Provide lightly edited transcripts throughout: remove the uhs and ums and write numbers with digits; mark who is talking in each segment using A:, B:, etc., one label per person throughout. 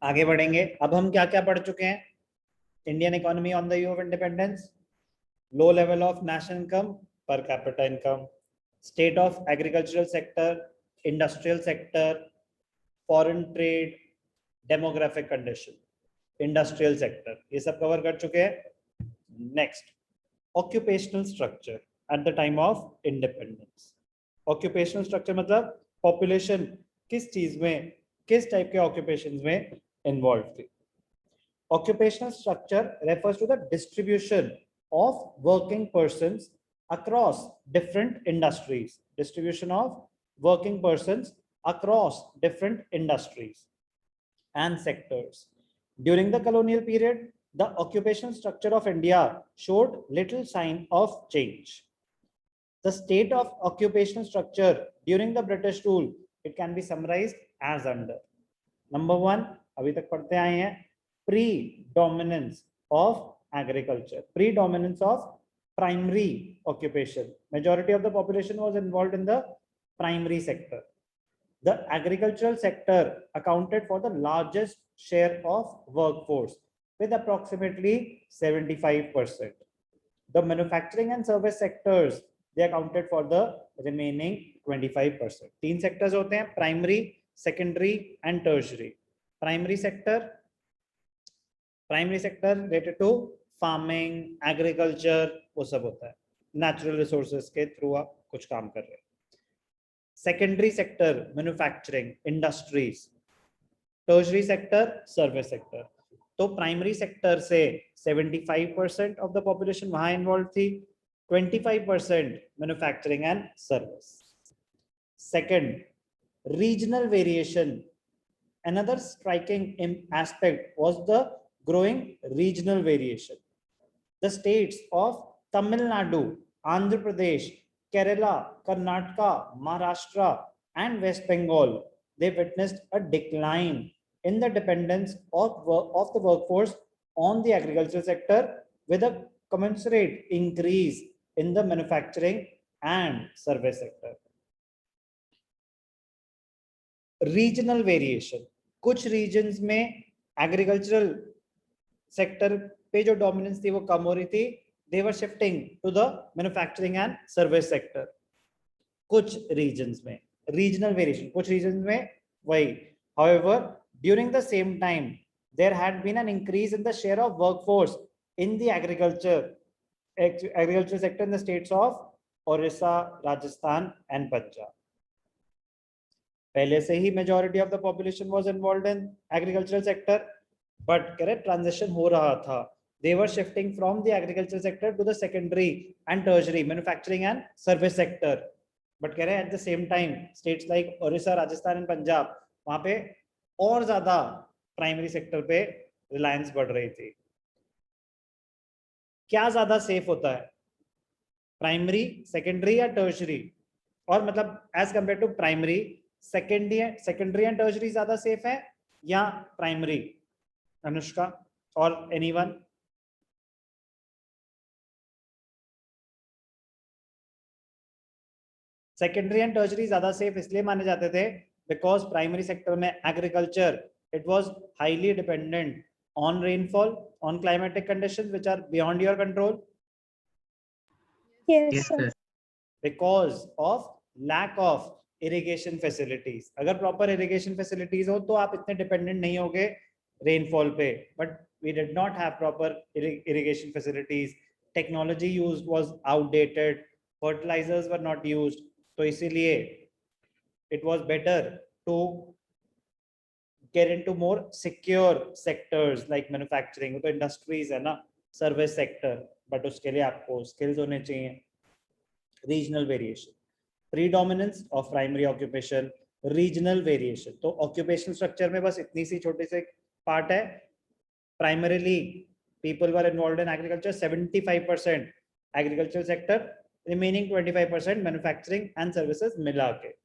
A: आगे बढ़ेंगे। अब हम क्या क्या पढ़ चुके हैं? Indian economy on the eve of independence, low level of national income, per capita income, state of agricultural sector, industrial sector, foreign trade, demographic condition, industrial sector, ये सब कवर कर चुके हैं। Next, occupational structure at the time of independence. Occupational structure मतलब population किस चीज में, किस टाइप के ऑक्यूपेशन में इन्वॉल्व थी। Occupational structure refers to the distribution of working persons across different industries. Distribution of working persons across different industries and sectors. During the colonial period, the occupational structure of India showed little sign of change. The state of occupational structure during the British rule, it can be summarized as under. Number one, अभी तक पढ़ते आए हैं, predominance of agriculture, predominance of primary occupation. Majority of the population was involved in the primary sector. The agricultural sector accounted for the largest share of workforce with approximately 75%. The manufacturing and service sectors, they accounted for the remaining 25%. तीन sectors होते हैं, primary, secondary and tertiary. Primary sector related to farming, agriculture, वो सब होता है, natural resources के through आप कुछ काम कर रहे हैं. Secondary sector, manufacturing, industries. Tertiary sector, service sector. तो प्राइमरी सेक्टर से 75% ऑफ द पॉपुलेशन वहां इन्वॉल्व थी, 25% manufacturing and service. Second, regional variation. Another striking aspect was the growing regional variation. The states of Tamil Nadu, Andhra Pradesh, Kerala, Karnataka, Maharashtra, and West Bengal, they witnessed a decline in the dependence of the workforce on the agricultural sector, with a commensurate increase in the manufacturing and service sector. Regional variation, कुछ regions में agricultural sector पे जो dominance थी वो कम हो रही थी, they were shifting to the manufacturing and service sector. कुछ रीजन्स में रीजनल वेरिएशन, कुछ रीजन्स में वही. however, during the same time there had been an increase in the share of workforce in the agriculture sector in the states of Orissa, Rajasthan and Punjab. पहले से ही majority of the population was involved in agricultural sector, but correct transition हो रहा था. they were shifting from the agricultural sector to the secondary and tertiary manufacturing and service sector. but कह रहे हैं at the same time states like Orissa, Rajasthan and Punjab, वहां पे और ज्यादा प्राइमरी सेक्टर पे रिलायंस बढ़ रही थी. क्या ज्यादा सेफ होता है, प्राइमरी, सेकेंडरी या टर्शरी? और मतलब as compare to primary, secondary and tertiary ज्यादा सेफ है या प्राइमरी? अनुष्का और एनीवन? सेकेंडरी एंड टर्शरी ज्यादा सेफ इसलिए माने जाते थे बिकॉज प्राइमरी सेक्टर में agriculture, it was highly dependent on rainfall, on climatic conditions which are beyond your control.
B: Yes, sir.
A: Because of lack of irrigation facilities. अगर proper irrigation facilities हो तो आप इतने डिपेंडेंट नहीं होगे रेनफॉल पे, but we did not have proper irrigation facilities. Technology used was outdated, fertilisers were not used, तो इसीलिए it was better to get into more secure sectors like manufacturing. तो इंडस्ट्रीज है ना, सर्विस सेक्टर, बट उसके लिए आपको skills होने चाहिए. Regional variation, predominance of primary occupation, regional variation. तो ऑक्यूपेशनल स्ट्रक्चर में बस इतनी सी छोटी सी पार्ट है. Primarily people were involved in agriculture, 75% agricultural sector, remaining 25% manufacturing and services मिला के.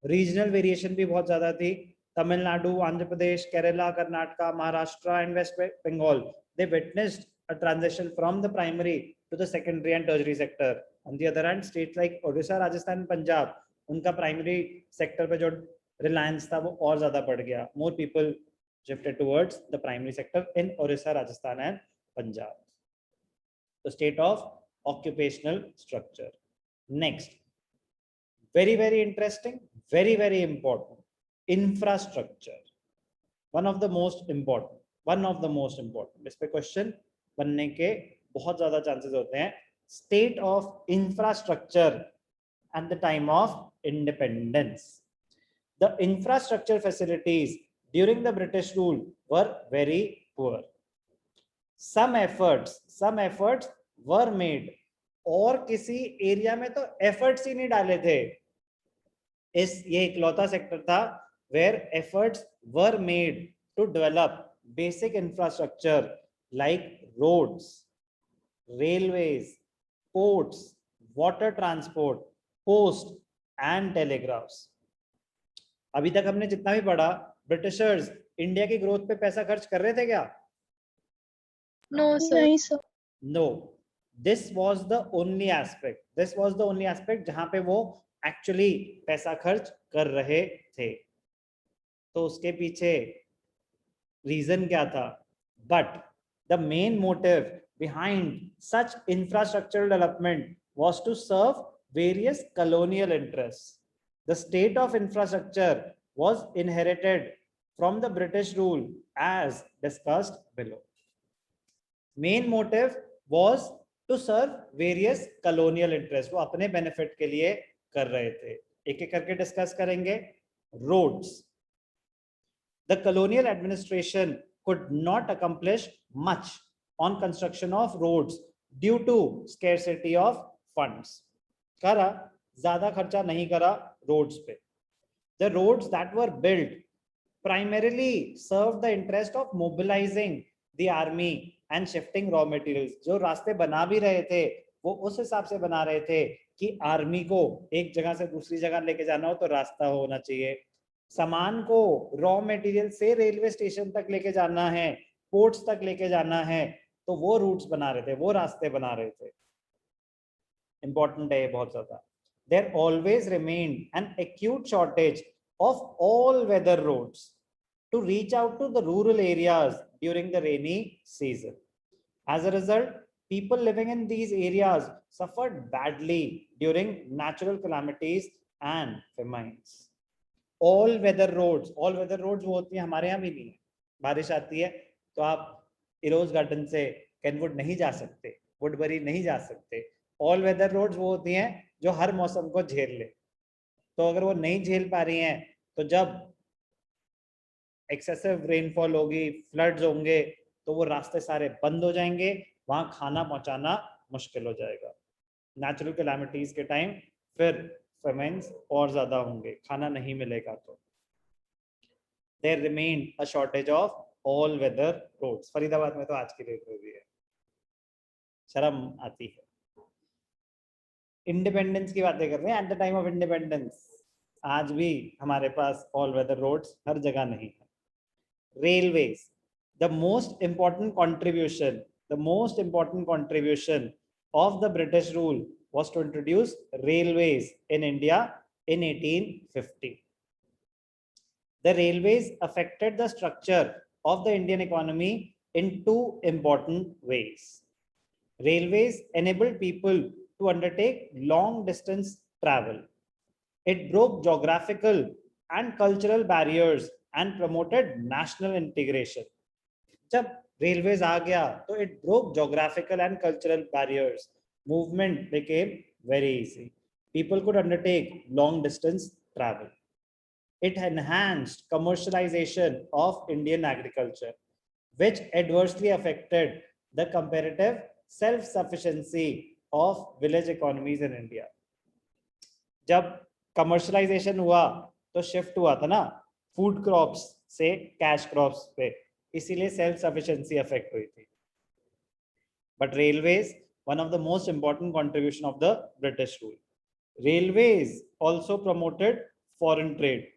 A: रीजनल वेरिएशन भी बहुत ज्यादा थी. Tamil Nadu, Andhra Pradesh, Kerala, Karnataka, Maharashtra and West Bengal, they witnessed a transition from the primary to the secondary and tertiary sector. On the other hand, states like Odisha, Rajasthan, Punjab, उनका primary sector पे जो रिलायंस था वो और ज्यादा बढ़ गया. More people shifted towards the primary sector in Orissa, Rajasthan and Punjab. The state of occupational structure. Next, very interesting, very important, infrastructure. one of the most important इस पे क्वेश्चन बनने के बहुत ज्यादा चांसेस होते हैं. State of infrastructure at the time of independence. The infrastructure facilities during the British rule were very poor. Some efforts were made. और किसी एरिया में तो एफर्ट्स ही नहीं डाले थे. ये इकलौता सेक्टर था where efforts were made to develop basic infrastructure like roads, railways, ports, water transport, post and telegraphs. अभी तक हमने जितना भी पढ़ा, ब्रिटिशर्स इंडिया की ग्रोथ पे पैसा खर्च कर रहे थे क्या?
B: No, sir.
A: No. This was the only aspect जहां पे वो एक्चुअली पैसा खर्च कर रहे थे. तो उसके पीछे रीजन क्या था? But the main motive behind such infrastructural development was to serve various colonial interests. The state of infrastructure was inherited from the British rule as discussed below. Main motive was to serve various colonial interests. वो अपने benefit के लिए कर रहे थे. एक एक करके discuss करेंगे. Roads. The colonial administration could not accomplish much on construction of roads due to scarcity of funds. करा, ज्यादा खर्चा नहीं करा roads पे. The roads that were built primarily served the interest of mobilizing the army and shifting raw materials. जो रास्ते बना भी रहे थे वो उस हिसाब से बना रहे थे कि आर्मी को एक जगह से दूसरी जगह लेके जाना हो तो रास्ता होना चाहिए, सामान को रॉ मटेरियल से रेलवे स्टेशन तक लेके जाना है, पोर्ट्स तक लेके जाना है, तो वो रूट्स बना रहे थे, वो रास्ते बना रहे थे. इंपॉर्टेंट है ये बहुत ज्यादा. There always remained an acute shortage of all weather roads to reach out to the rural areas during the rainy season. As a result, people living in these areas suffered badly during natural calamities and famines. All weather roads वो होती है, हमारे यहाँ भी नहीं है. बारिश आती है तो आप इरोज गार्डन से कैनवुड नहीं जा सकते, वुडबरी नहीं जा सकते. ऑल वेदर रोड्स वो होती हैं जो हर मौसम को झेल ले. तो अगर वो नहीं झेल पा रही हैं तो जब एक्सेसिव रेनफॉल होगी, फ्लड्स होंगे, तो वो रास्ते सारे बंद हो जाएंगे, वहां खाना पहुंचाना मुश्किल हो जाएगा. नेचुरल कैलामिटीज के टाइम फिर फेमाइन्स और ज्यादा होंगे, खाना नहीं मिलेगा. तो there remain a shortage of all weather roads. Faridabad में तो आज की डेट में भी है, शर्म आती है. इंडिपेंडेंस की बातें कर रहे हैं. At the time of independence आज भी हमारे पास ऑल वेदर रोड्स हर जगह नहीं है. Railways, the most important contribution of the British rule was to introduce railways in India in 1850. The railways affected the structure of the Indian economy in two important ways. Railways enabled people to undertake long distance travel. It broke geographical and cultural barriers and promoted national integration. जब railways आ गया तो it broke geographical and cultural barriers. Movement became very easy. People could undertake long distance travel. It enhanced commercialization of Indian agriculture, which adversely affected the comparative self-sufficiency of village economies in India. जब commercialization हुआ तो shift हुआ था ना food crops से cash crops पे, इसीलिए self sufficiency affect हुई थी. But railways one of the most important contribution of the British rule. Railways also promoted foreign trade,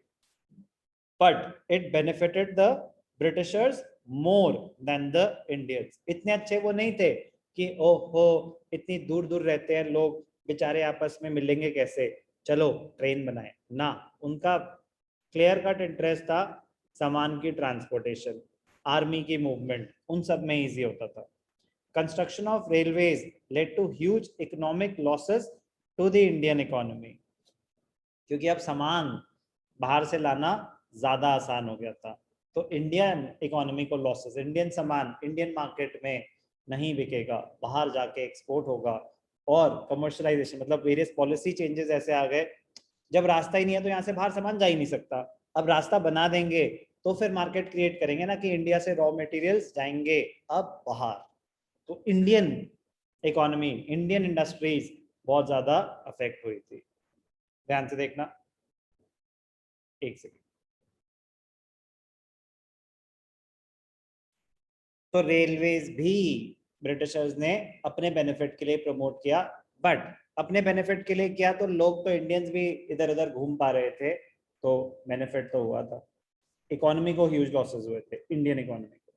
A: but it benefited the Britishers more than the Indians. इतने अच्छे वो नहीं थे कि ओहो इतनी दूर दूर रहते हैं लोग, बेचारे आपस में मिलेंगे कैसे, चलो ट्रेन बनाए ना. उनका क्लियर कट इंटरेस्ट था सामान की ट्रांसपोर्टेशन, आर्मी की मूवमेंट, उन सब में इजी होता था. Construction of railways led to huge economic losses to the Indian economy, क्योंकि अब सामान बाहर से लाना ज्यादा आसान हो गया था. तो इंडियन इकोनॉमी को लॉसेस, इंडियन सामान इंडियन मार्केट में नहीं बिकेगा, बाहर जाके एक्सपोर्ट होगा. और कमर्शलाइजेशन मतलब वेरियस पॉलिसी चेंजेस ऐसे आ गए, जब रास्ता ही नहीं है तो यहाँ से बाहर सामान जा ही नहीं सकता. अब रास्ता बना देंगे तो फिर मार्केट क्रिएट करेंगे ना कि इंडिया से रॉ मटेरियल्स जाएंगे अब बाहर. तो इंडियन इकोनॉमी, इंडियन इंडस्ट्रीज बहुत ज्यादा अफेक्ट हुई थी. ध्यान से देखना, एक सेकेंड. तो रेलवेज भी ब्रिटिशर्स ने अपने बेनिफिट के लिए प्रमोट किया, बट अपने बेनिफिट के लिए किया तो लोग तो इंडियंस भी इधर उधर घूम पा रहे थे, तो बेनिफिट तो हुआ था. इकोनॉमी को ह्यूज लॉसेस हुए थे, इंडियन इकोनॉमी को.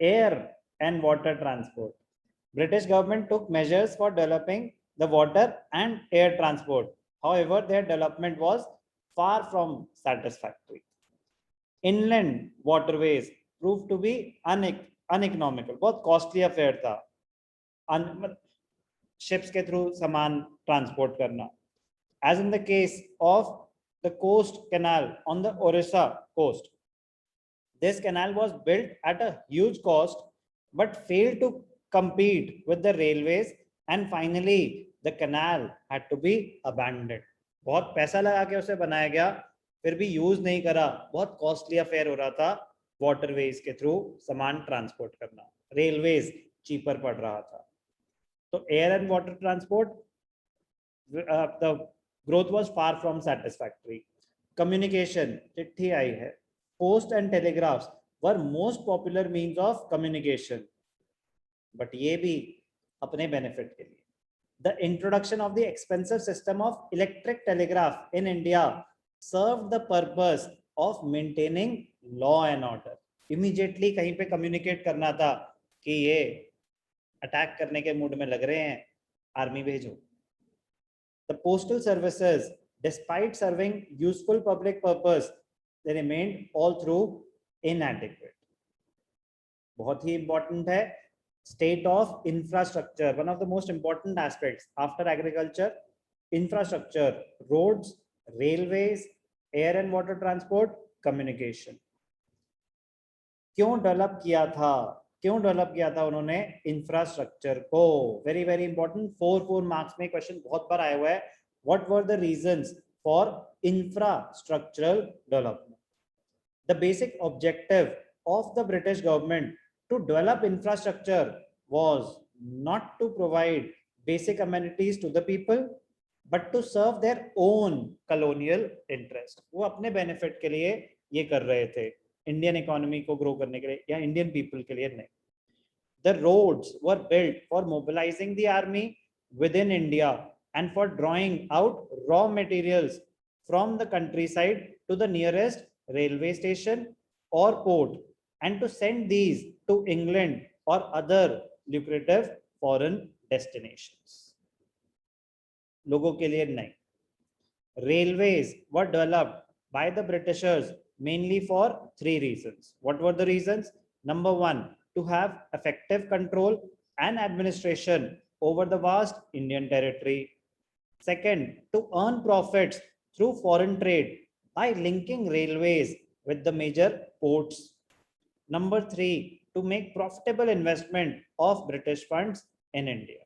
A: Air and water transport, British government took measures for developing the water and air transport. However, their development was far from satisfactory. Inland waterways proved to be uneconomical. बहुत costly affair था. Ships के through सामान transport करना. As in the case of the coast canal on the Orissa coast. This canal was built at a huge cost, but failed to compete with the railways, and finally the canal had to be abandoned. बहुत पैसा लगा के उसे बनाया गया, फिर भी use नहीं करा. बहुत कॉस्टली अफेयर हो रहा था वाटरवेज के थ्रू सामान ट्रांसपोर्ट करना, रेलवेज चीपर पड़ रहा था. तो air and water transport, the growth was far from satisfactory. Communication, चिट्ठी आई है. Post and telegraphs were most popular means of communication, but ये भी अपने benefit के लिए. The introduction of the expensive system of electric telegraph in India served the purpose of maintaining law and order. Immediately कहीं पे communicate करना था कि ये अटैक करने के मूड में लग रहे हैं, आर्मी भेजो. The postal services, despite serving useful public purpose, they remained all through inadequate. बहुत ही important है. State of infrastructure, one of the most important aspects after agriculture. Infrastructure, roads, railways, air and water transport, communication. क्यों develop किया था उन्होंने infrastructure को? Very very important. 4 marks में question बहुत बार आया हुआ है. What were the reasons for infrastructural development? The basic objective of the British government to develop infrastructure was not to provide basic amenities to the people, but to serve their own colonial interest. वो अपने benefit के लिए ये कर रहे थे, Indian economy को grow करने के लिए या इंडियन पीपल के लिए नहीं. The roads were built for mobilizing the army within India and for drawing out raw materials from the countryside to the nearest railway station or port, and to send these to England or other lucrative foreign destinations. लोगों के लिए नहीं. Railways were developed by the Britishers mainly for 3 reasons. What were the reasons? Number 1, to have effective control and administration over the vast Indian territory. Second, to earn profits through foreign trade by linking railways with the major ports. Number 3, to make profitable investment of British funds in India.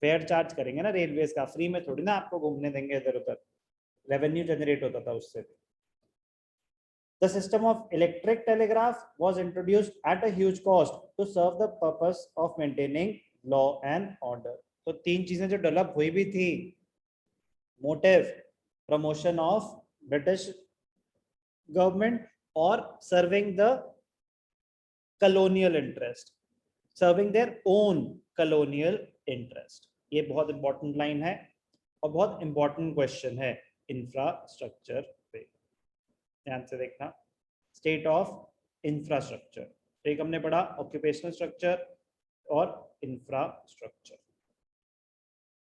A: Fair charge करेंगे ना railways का, free में थोड़ी ना आपको घूमने देंगे इधर उधर. रेवेन्यू जनरेट होता था उससे. The system of electric telegraph was introduced at a huge cost to serve the purpose of maintaining law and order. तो 3 चीजें जो डेवलप हुई भी थी, motive promotion of British government और serving the colonial interest, serving their own colonial interest. ये बहुत important line है और बहुत इंपॉर्टेंट क्वेश्चन है इंफ्रास्ट्रक्चर पे. ध्यान से देखना. स्टेट ऑफ इंफ्रास्ट्रक्चर, एक हमने पढ़ा ऑक्यूपेशनल स्ट्रक्चर और इंफ्रास्ट्रक्चर.